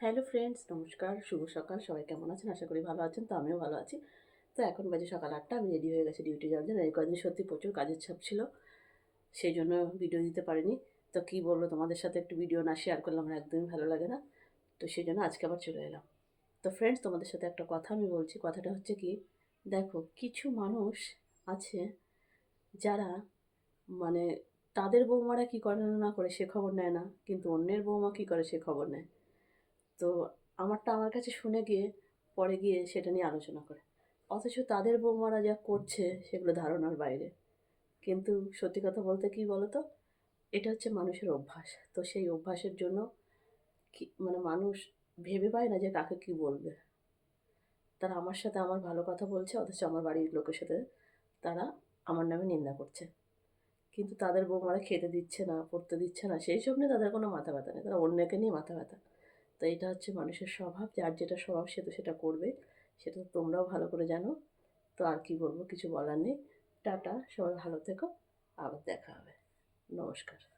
Hello friends, নমস্কার, শুভ সকাল। সবাই কেমন আছেন? আশা করি ভালো আছেন। তো আমিও ভালো আছি। তো এখন বাজে সকাল ৮টা। আমি রেডি হয়ে গেছি ডিউটি যাওয়ার জন্য। এই কদিন সত্যি প্রচুর কাজের চাপ ছিল। সেইজন্য ভিডিও দিতে পারিনি। তো কি বলব, তোমাদের সাথে একটু ভিডিও না শেয়ার করলে আমার একদমই ভালো লাগে না। তো সেজন্য আজকে আবার চলে এলাম। তো ফ্রেন্ডস, তোমাদের সাথে একটা কথা আমি বলছি। কথাটা হচ্ছে কি, দেখো কিছু মানুষ আছে যারা মানে তাদের বৌমারা কি করে না করে সে খবর নেয় না। কিন্তু অন্যের বৌমা কি করে সে খবর নেয়। তো আমারটা আমার কাছে শুনে গিয়ে পরে গিয়ে সেটা নিয়ে আলোচনা করে। অথচ তাদের বৌমারা যা করছে সেগুলো ধারণার বাইরে। কিন্তু সত্যি কথা বলতে কি বলো তো, এটা হচ্ছে মানুষের অভ্যাস। তো সেই অভ্যাসের জন্য মানুষ ভেবে পায় না যে কাকে কি বলবে। তারা আমার সাথে আমার ভালো কথা বলছে, অথচ আমার বাড়ির লোকের সাথে তারা আমার নামে নিন্দা করছে। কিন্তু তাদের বৌমারা খেতে দিচ্ছে না, পড়তে দিচ্ছে না, সেই সব নিয়ে তাদের কোনো মাথা ব্যথা নেই। তারা অন্যকে নিয়ে মাথা ব্যথা। তো এটা হচ্ছে মানুষের স্বভাব। যার যেটা স্বভাব সে তো সেটা করবে। সেটা তো তোমরাও ভালো করে জানো। তো আর কি বলবো, কিছু বলার নেই। টাটা, সবাই ভালো থেকো। আবার দেখা হবে। নমস্কার।